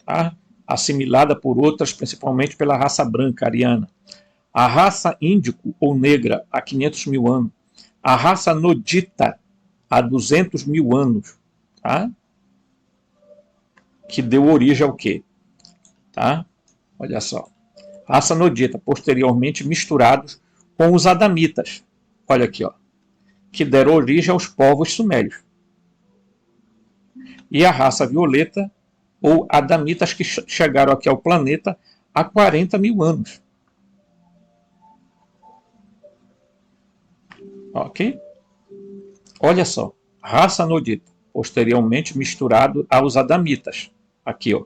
tá? Assimilada por outras, principalmente pela raça branca ariana. A raça índico ou negra, há 500 mil anos. A raça nodita, há 200 mil anos, tá? Que deu origem ao quê? Tá? Olha só. Raça nodita, posteriormente misturados com os adamitas. Olha aqui, ó. Que deram origem aos povos sumérios. E a raça violeta, ou adamitas, que chegaram aqui ao planeta há 40 mil anos. Ok? Olha só. Raça nodita, posteriormente misturado aos adamitas. Aqui, ó.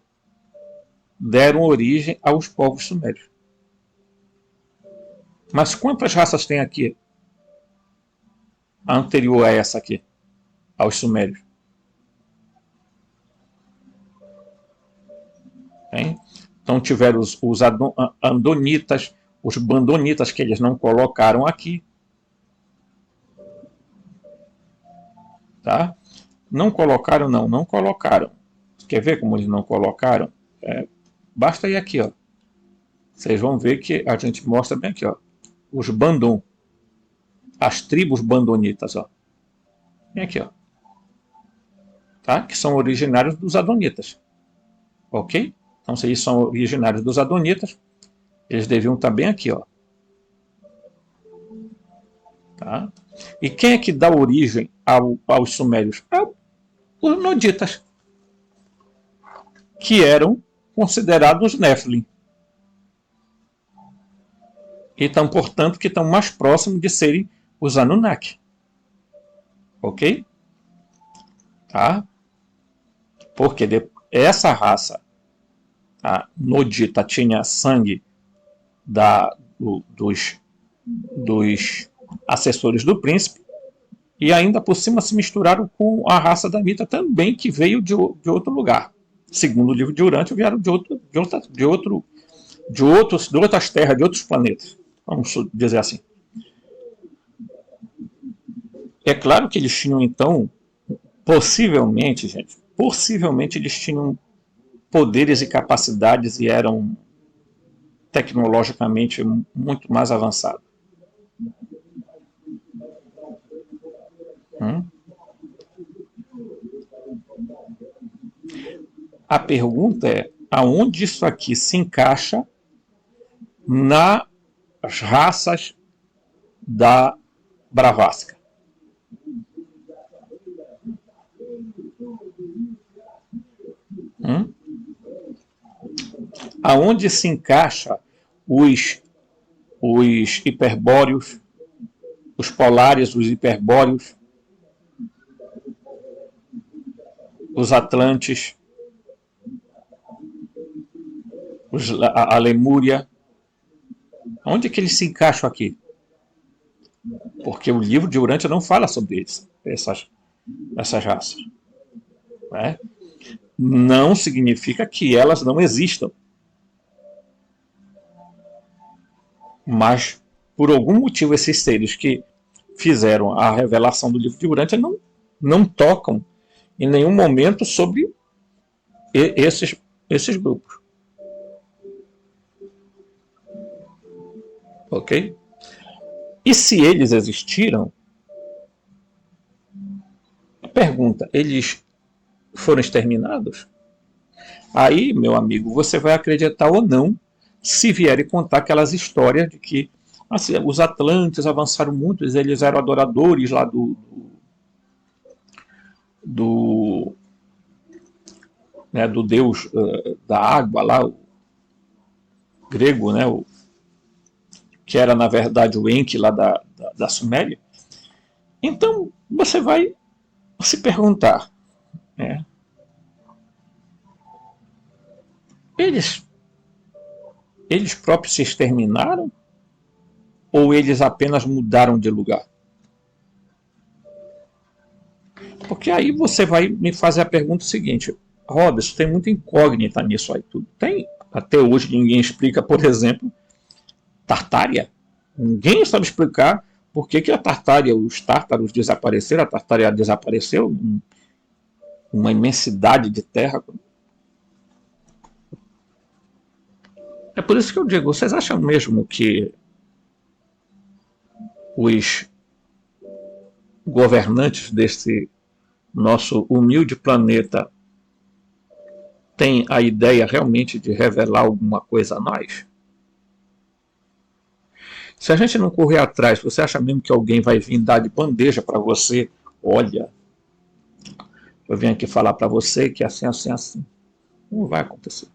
Deram origem aos povos sumérios. Mas quantas raças tem aqui? A anterior a essa aqui, aos sumérios. Tem? Então tiveram os andonitas, os bandonitas, que eles não colocaram aqui. Tá? Não colocaram, não colocaram. Quer ver como eles não colocaram? Basta ir aqui, ó. Vocês vão ver que a gente mostra bem aqui, ó. Os bandon. As tribos bandonitas, ó. Vem aqui, ó. Tá? Que são originários dos adonitas. Ok? Então, se eles são originários dos adonitas, eles deviam estar bem aqui, ó. Tá? E quem é que dá origem aos sumérios? Os noditas, que eram considerados Nephilim. Então, portanto, que estão mais próximos de serem os Anunnaki. Ok? Tá? Porque essa raça, a Nodita, tinha sangue dos assessores do príncipe, e ainda por cima se misturaram com a raça da Mita também, que veio de outro lugar. Segundo o livro de Urântia, vieram de outras terras, de outros planetas. Vamos dizer assim. É claro que eles tinham, então, possivelmente, gente, eles tinham poderes e capacidades e eram tecnologicamente muito mais avançados. A pergunta é, aonde isso aqui se encaixa nas raças da Bravasca? Aonde se encaixa os hiperbóreos, os polares, os hiperbóreos, os atlantes, a Lemúria? Onde é que eles se encaixam aqui? Porque o livro de Urântia não fala sobre eles, essas raças. Né? Não significa que elas não existam. Mas, por algum motivo, esses seres que fizeram a revelação do livro de Urântia não tocam em nenhum momento sobre esses grupos. Ok? E se eles existiram, pergunta, eles foram exterminados? Aí, meu amigo, você vai acreditar ou não se vierem contar aquelas histórias de que assim, os Atlantes avançaram muito, eles eram adoradores lá do deus da água lá, o grego, né, que era na verdade o Enki lá da Suméria. Então você vai se perguntar, né, eles próprios se exterminaram ou eles apenas mudaram de lugar? Porque aí você vai me fazer a pergunta seguinte, Robson, tem muita incógnita nisso aí tudo. Tem, até hoje ninguém explica, por exemplo, Tartária. Ninguém sabe explicar por que a Tartária, os tártaros desapareceram, a Tartária desapareceu, uma imensidade de terra. É por isso que eu digo, vocês acham mesmo que os governantes desse nosso humilde planeta têm a ideia realmente de revelar alguma coisa a nós? Se a gente não correr atrás, você acha mesmo que alguém vai vir dar de bandeja para você? Olha, eu venho aqui falar para você que é assim, assim, assim. Não vai acontecer.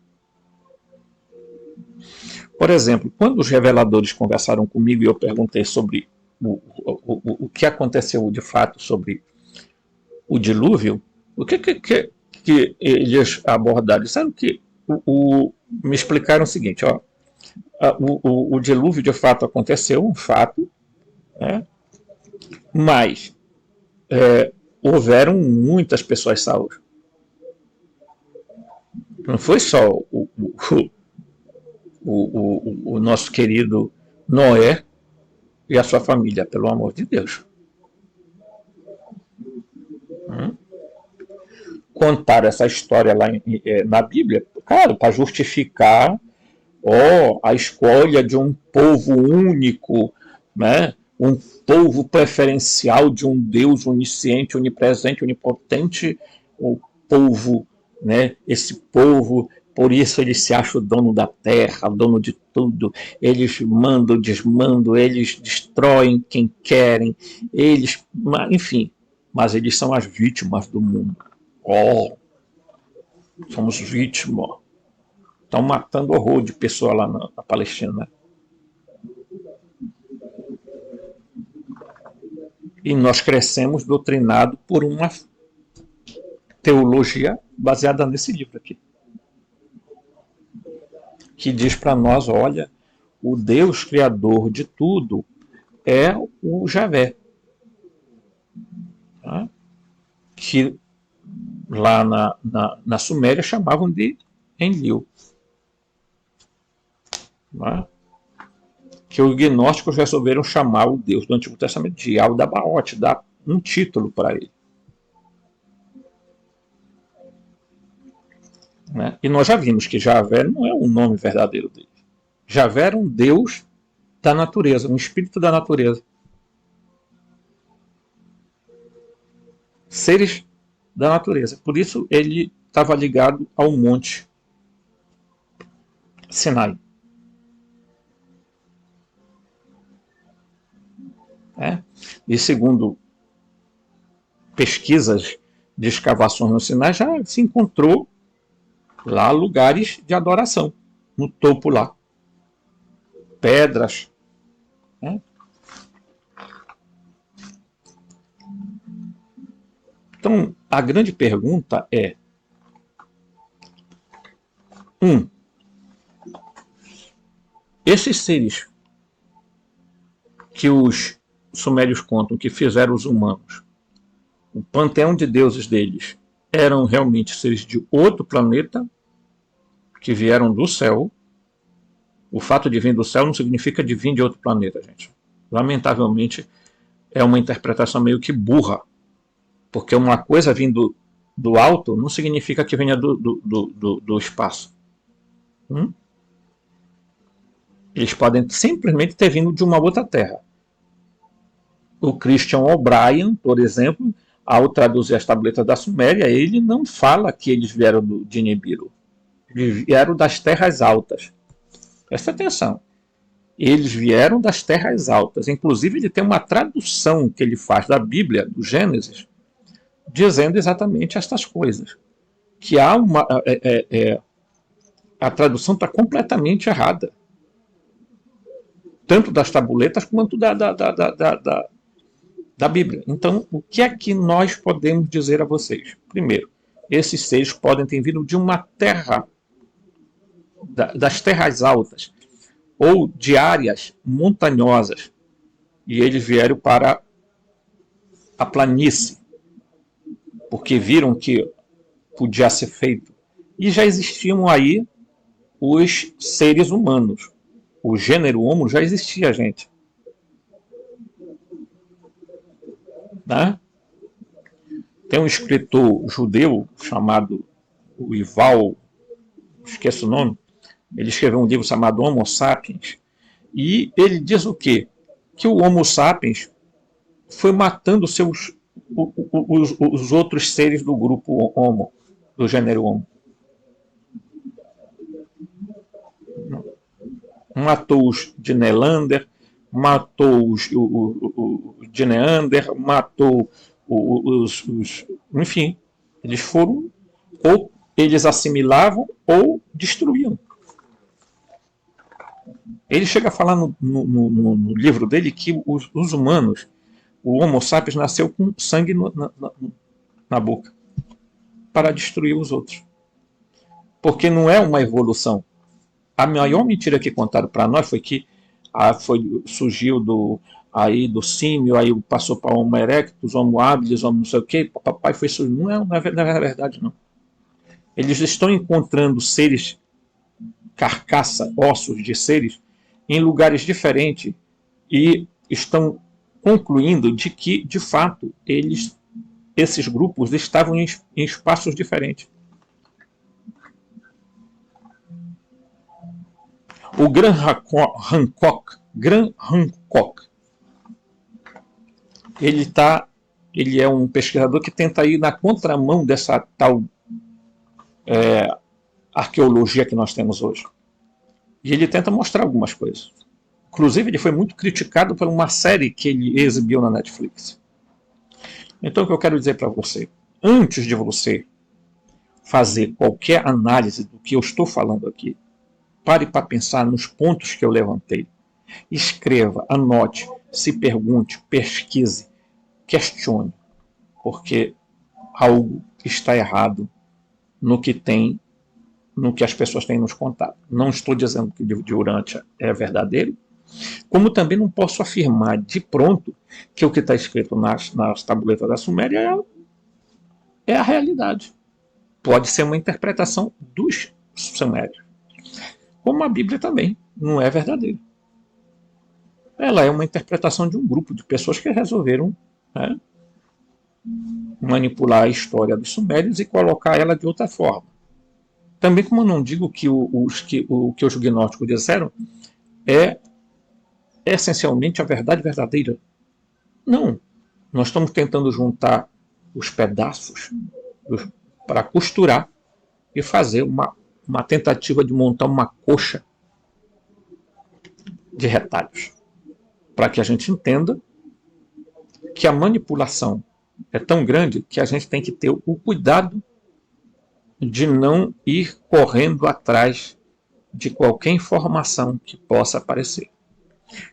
Por exemplo, quando os reveladores conversaram comigo e eu perguntei sobre o que aconteceu de fato sobre o dilúvio, o que eles abordaram? Disseram que me explicaram o seguinte, ó, o dilúvio de fato aconteceu, um fato, né? Mas houveram muitas pessoas salvas. Não foi só o nosso querido Noé e a sua família, pelo amor de Deus. Contaram essa história lá na Bíblia, claro, para justificar a escolha de um povo único, né? Um povo preferencial de um Deus onisciente, onipresente, onipotente, o povo, né? Esse povo, por isso eles se acham dono da terra, dono de tudo, eles mandam, desmandam, eles destroem quem querem, eles, enfim, mas eles são as vítimas do mundo. Somos vítimas. Estão matando horror de pessoa lá na Palestina. Né? E nós crescemos doutrinados por uma teologia baseada nesse livro aqui, que diz para nós, olha, o Deus criador de tudo é o Javé, tá? Que lá na Suméria chamavam de Enlil, tá? Que os gnósticos resolveram chamar o Deus do Antigo Testamento de Aldabaote, dar um título para ele. Né? E nós já vimos que Javé não é o nome verdadeiro dele. Javé era um Deus da natureza, um espírito da natureza. Seres da natureza. Por isso ele estava ligado ao monte Sinai. E segundo pesquisas de escavações no Sinai, já se encontrou lá lugares de adoração, no topo lá. Pedras. Né? Então, a grande pergunta é: esses seres que os sumérios contam que fizeram os humanos, o panteão de deuses deles, eram realmente seres de outro planeta que vieram do céu. O fato de vir do céu não significa de vir de outro planeta, gente. Lamentavelmente, é uma interpretação meio que burra, porque uma coisa vindo do alto não significa que venha do espaço. Eles podem simplesmente ter vindo de uma outra terra. O Christian O'Brien, por exemplo, ao traduzir as tabletas da Suméria, ele não fala que eles vieram de Nibiru. Eles vieram das terras altas. Presta atenção. Eles vieram das terras altas. Inclusive, ele tem uma tradução que ele faz da Bíblia, do Gênesis, dizendo exatamente estas coisas. Que há uma... a tradução está completamente errada. Tanto das tabuletas quanto da Bíblia. Então, o que é que nós podemos dizer a vocês? Primeiro, esses seres podem ter vindo de uma terra, das terras altas, ou de áreas montanhosas, e eles vieram para a planície, porque viram que podia ser feito. E já existiam aí os seres humanos. O gênero Homo já existia, gente. Né? Tem um escritor judeu chamado Yuval, esqueço o nome, ele escreveu um livro chamado Homo Sapiens, e ele diz o quê? Que o Homo Sapiens foi matando os outros seres do grupo Homo, do gênero Homo. Matou os de Nelander, matou os de Neander, matou enfim, eles foram, ou eles assimilavam ou destruíam. Ele chega a falar no livro dele que os humanos, o Homo sapiens nasceu com sangue na boca para destruir os outros. Porque não é uma evolução. A maior mentira que contaram para nós foi que surgiu do símio, aí passou para Homo erectus, Homo habilis, Homo não sei o que, papai foi surgindo. Não é verdade, não. Eles estão encontrando seres, carcaça, ossos de seres, em lugares diferentes e estão concluindo de que, de fato, esses grupos estavam em espaços diferentes. O Graham Hancock, ele é um pesquisador que tenta ir na contramão dessa tal arqueologia que nós temos hoje. E ele tenta mostrar algumas coisas. Inclusive, ele foi muito criticado por uma série que ele exibiu na Netflix. Então, o que eu quero dizer para você, antes de você fazer qualquer análise do que eu estou falando aqui, pare para pensar nos pontos que eu levantei. Escreva, anote, se pergunte, pesquise, questione. Porque algo está errado no que as pessoas têm nos contado. Não estou dizendo que o livro de Urântia é verdadeiro, como também não posso afirmar de pronto que o que está escrito nas tabuletas da Suméria é a realidade. Pode ser uma interpretação dos sumérios. Como a Bíblia também não é verdadeira. Ela é uma interpretação de um grupo de pessoas que resolveram, né, manipular a história dos sumérios e colocar ela de outra forma. Também, como eu não digo que o que os gnósticos disseram é essencialmente a verdade verdadeira. Não. Nós estamos tentando juntar os pedaços para costurar e fazer uma tentativa de montar uma coxa de retalhos, para que a gente entenda que a manipulação é tão grande que a gente tem que ter o cuidado de não ir correndo atrás de qualquer informação que possa aparecer.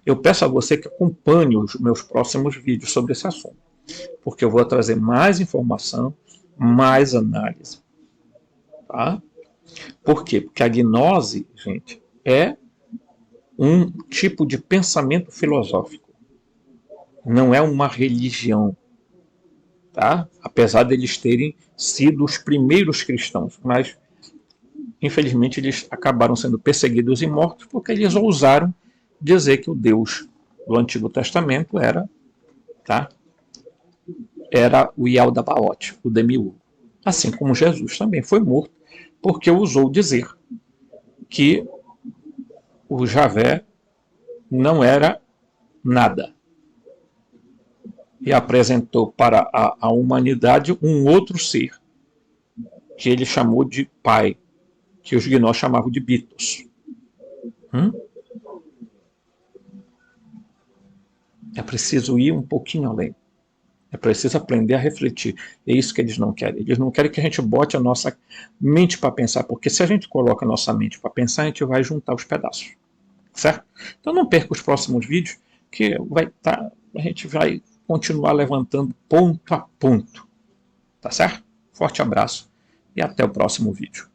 Eu peço a você que acompanhe os meus próximos vídeos sobre esse assunto, porque eu vou trazer mais informação, mais análise. Tá? Por quê? Porque a gnose, gente, é um tipo de pensamento filosófico. Não é uma religião. Tá? Apesar de eles terem sido os primeiros cristãos, mas infelizmente eles acabaram sendo perseguidos e mortos porque eles ousaram dizer que o Deus do Antigo Testamento era o Yaldabaoth, o demiurgo. Assim como Jesus também foi morto porque ousou dizer que o Javé não era nada. E apresentou para a humanidade um outro ser, que ele chamou de pai, que os gnós chamavam de Bitos. É preciso ir um pouquinho além. É preciso aprender a refletir. É isso que eles não querem. Eles não querem que a gente bote a nossa mente para pensar, porque se a gente coloca a nossa mente para pensar, a gente vai juntar os pedaços. Certo? Então não perca os próximos vídeos, que a gente vai continuar levantando ponto a ponto. Tá certo? Forte abraço e até o próximo vídeo.